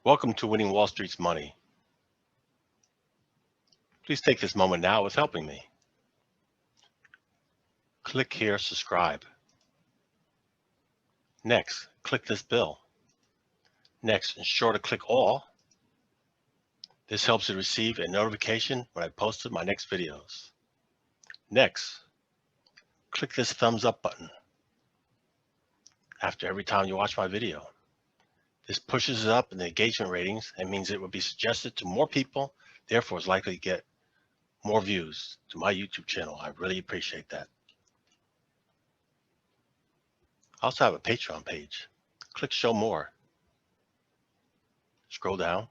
Welcome to Winning Wall Street's Money. Please take this moment now with helping me. Click here, subscribe. Next, click this bell. Next, ensure to click all. This helps you receive a notification when I posted my next videos. Next, click this thumbs up button after every time you watch my video. This pushes it up in the engagement ratings and means it will be suggested to more people, therefore is likely to get more views to my YouTube channel. I really appreciate that. I also have a Patreon page. Click show more. Scroll down.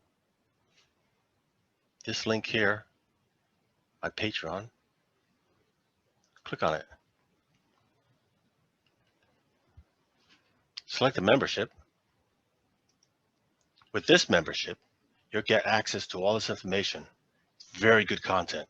This link here, my Patreon, click on it. Select the membership. With this membership, you'll get access to all this information. Very good content.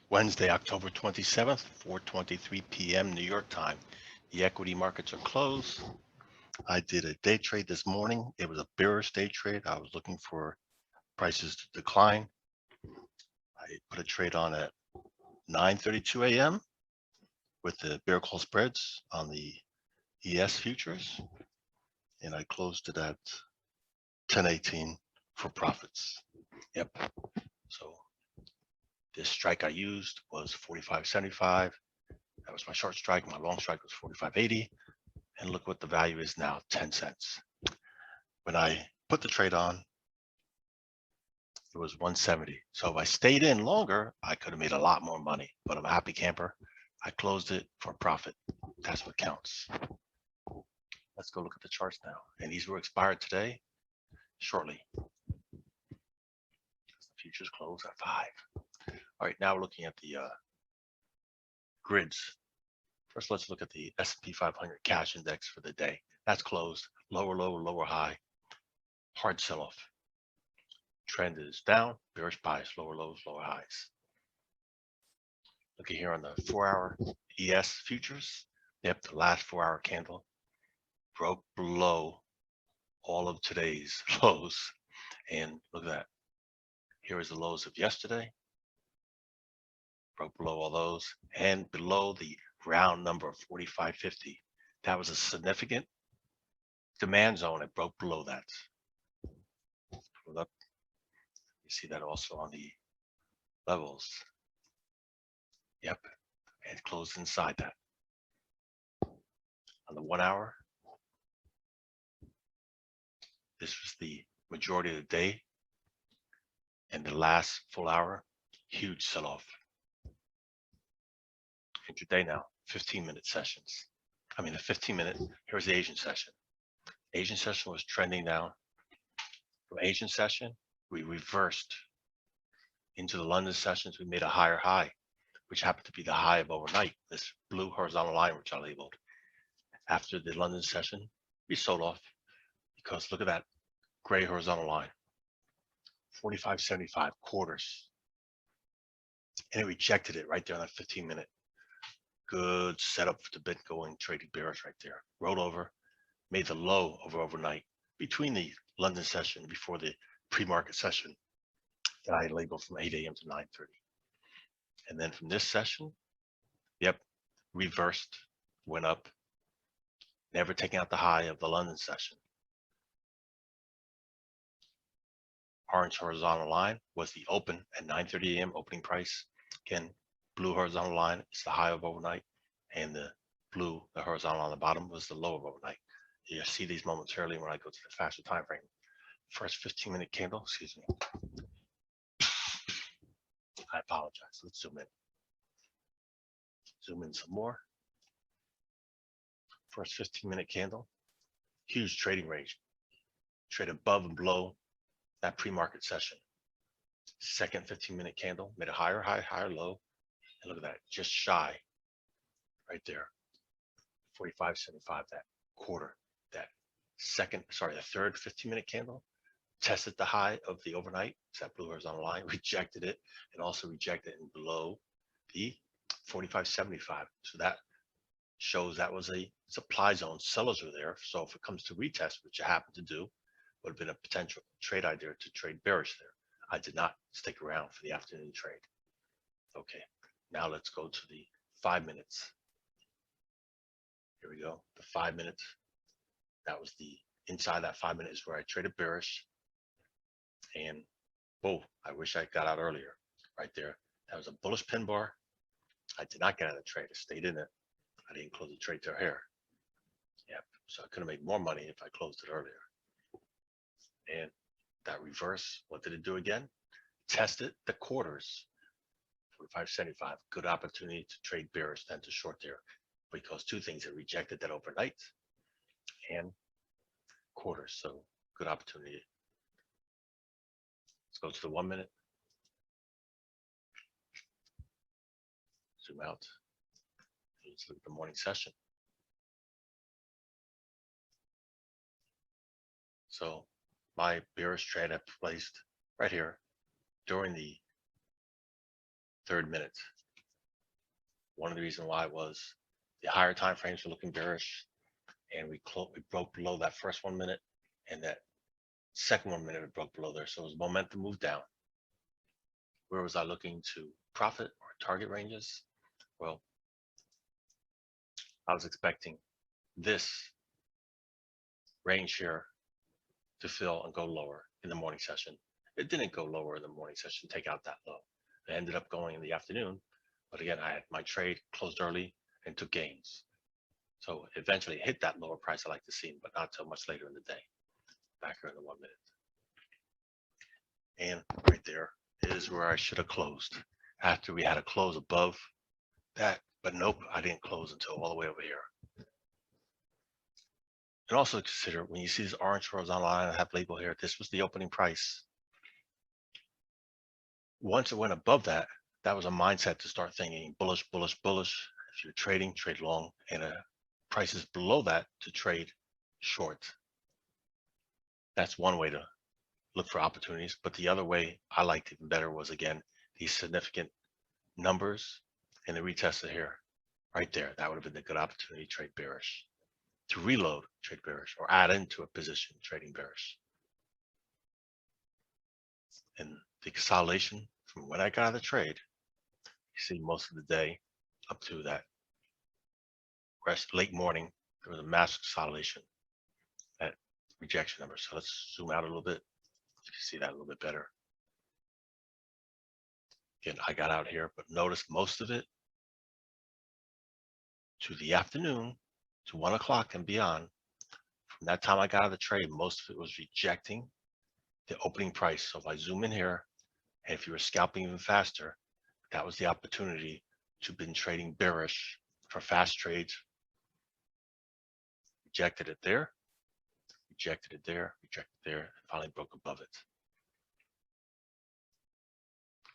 Wednesday, October 27th, 4:23 p.m. New York time. The equity markets are closed. I did a day trade this morning. It was a bearish day trade. I was looking for prices to decline. I put a trade on at 9:32 a.m. with the bear call spreads on the ES futures, and I closed it at 10:18 for profits. Yep. So this strike I used was 45.75. That was my short strike. My long strike was 45.80. And look what the value is now, 10 cents. When I put the trade on, it was 170. So if I stayed in longer, I could have made a lot more money, but I'm a happy camper. I closed it for profit. That's what counts. Let's go look at the charts now. And these were expired today, shortly. The futures close at 5. All right, now we're looking at the grids. First, let's look at the S&P 500 cash index for the day. That's closed, lower low, lower high, hard sell-off. Trend is down, bearish bias, lower lows, lower highs. Looking here on the 4-hour ES futures. Yep, the last 4-hour candle broke below all of today's lows. And look at that. Here is the lows of yesterday. Broke below all those and below the round number of 45.50. That was a significant demand zone. It broke below that. Pull it up. You see that also on the levels. Yep, and closed inside that. On the 1 hour, this was the majority of the day, and the last full hour, huge sell-off. Intraday now, 15-minute sessions. I mean, a 15-minute. Here's the Asian session. Asian session was trending down. From Asian session, we reversed into the London sessions. We made a higher high, which happened to be the high of overnight, this blue horizontal line, which I labeled. After the London session, we sold off because look at that gray horizontal line, 45.75 quarters. And it rejected it right there on that 15-minute. Good setup for the Bitcoin trading bearish right there. Rolled over, made the low over overnight between the London session before the pre-market session that I labeled from 8 a.m. to 9:30. And then from this session, yep, reversed, went up, never taking out the high of the London session. Orange horizontal line was the open at 9:30 a.m. opening price. Again, blue horizontal line is the high of overnight, and the blue, the horizontal on the bottom, was the low of overnight. You see these momentarily when I go to the faster time frame. First 15-minute candle, excuse me. I apologize. Let's zoom in. Zoom in some more. First 15-minute candle, huge trading range. Trade above and below that pre-market session. Second 15-minute candle, made a higher high, higher low. And look at that, just shy right there. 45.75, that quarter. That third 15-minute candle, tested the high of the overnight, that blue horizontal line, rejected it, and also rejected it below the 45.75. So that shows that was a supply zone. Sellers are there. So if it comes to retest, which I happen to do, would have been a potential trade idea to trade bearish there. I did not stick around for the afternoon trade. Okay, now let's go to the 5 minutes. Here we go, the 5 minutes. That was the inside that 5 minutes where I traded bearish. And whoa, I wish I got out earlier. Right there, that was a bullish pin bar. I did not get out of the trade. I stayed in it. I didn't close the trade till here. Yep. So I could have made more money if I closed it earlier. And that reverse, what did it do again? Tested the quarters, 45.75. Good opportunity to trade bearish than to short there, because two things: it rejected that overnight and quarters. So good opportunity. Let's go to the 1 minute. Zoom out. Let's look at the morning session. So my bearish trade I placed right here during the 3rd minute. One of the reasons why was the higher time frames were looking bearish, and we broke below that first 1 minute, and that second 1 minute it broke below there. So it was momentum moved down. Where was I looking to profit or target ranges? Well, I was expecting this range here to fill and go lower in the morning session. It didn't go lower in the morning session, take out that low. It ended up going in the afternoon. But again, I had my trade closed early and took gains. So eventually it hit that lower price I like to see, but not till much later in the day. Back here in the 1 minute. And right there is where I should have closed. After we had a close above that, but nope, I didn't close until all the way over here. And also consider, when you see this orange horizontal line I have labeled here, this was the opening price. Once it went above that, that was a mindset to start thinking bullish, bullish, bullish. If you're trading, trade long, and prices below that to trade short. That's one way to look for opportunities. But the other way I liked even better was, again, these significant numbers and the retest here, right there. That would have been a good opportunity to trade bearish, to reload, trade bearish, or add into a position trading bearish. And the consolidation from when I got out of the trade, you see most of the day up to that late morning, there was a massive consolidation at rejection number. So let's zoom out a little bit. You can see that a little bit better. Again, I got out here, but notice most of it to the afternoon, to 1 o'clock and beyond. From that time I got out of the trade, most of it was rejecting the opening price. So if I zoom in here, and if you were scalping even faster, that was the opportunity to been trading bearish for fast trades. Rejected it there, rejected it there, rejected there, and finally broke above it.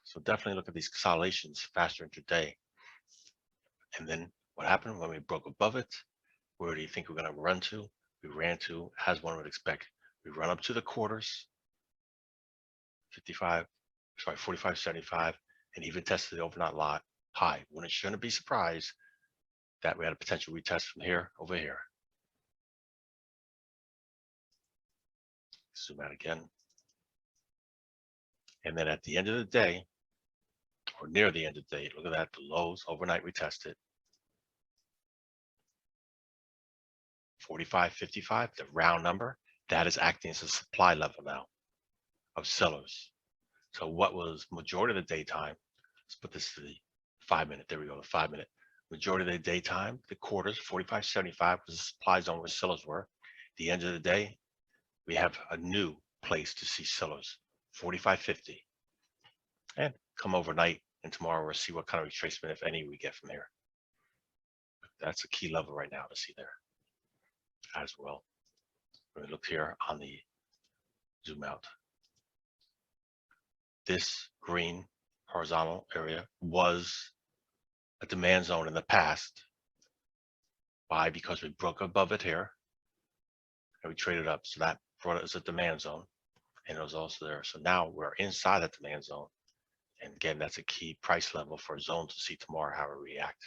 So definitely look at these consolidations faster intraday. And then what happened when we broke above it? Where do you think we're going to run to? We ran to, as one would expect, we run up to the quarters, 45.75, and even tested the overnight lot high. When it shouldn't be surprised that we had a potential retest from here over here. Zoom out again. And then at the end of the day, or near the end of the day, look at that, the lows overnight retested. 45.55, the round number, that is acting as a supply level now of sellers. So what was majority of the daytime, let's put this to the 5 minute, there we go, the 5 minute. Majority of the daytime, the quarters, 45.75 was the supply zone where sellers were. At the end of the day, we have a new place to see sellers, 45.50. And come overnight and tomorrow we'll see what kind of retracement, if any, we get from here. That's a key level right now to see there as well. When we look here on the zoom out, this green horizontal area was a demand zone in the past. Why? Because we broke above it here and we traded up. So that brought us a demand zone. and it was also there. So now we're inside the demand zone. And again, that's a key price level for zone to see tomorrow how it react.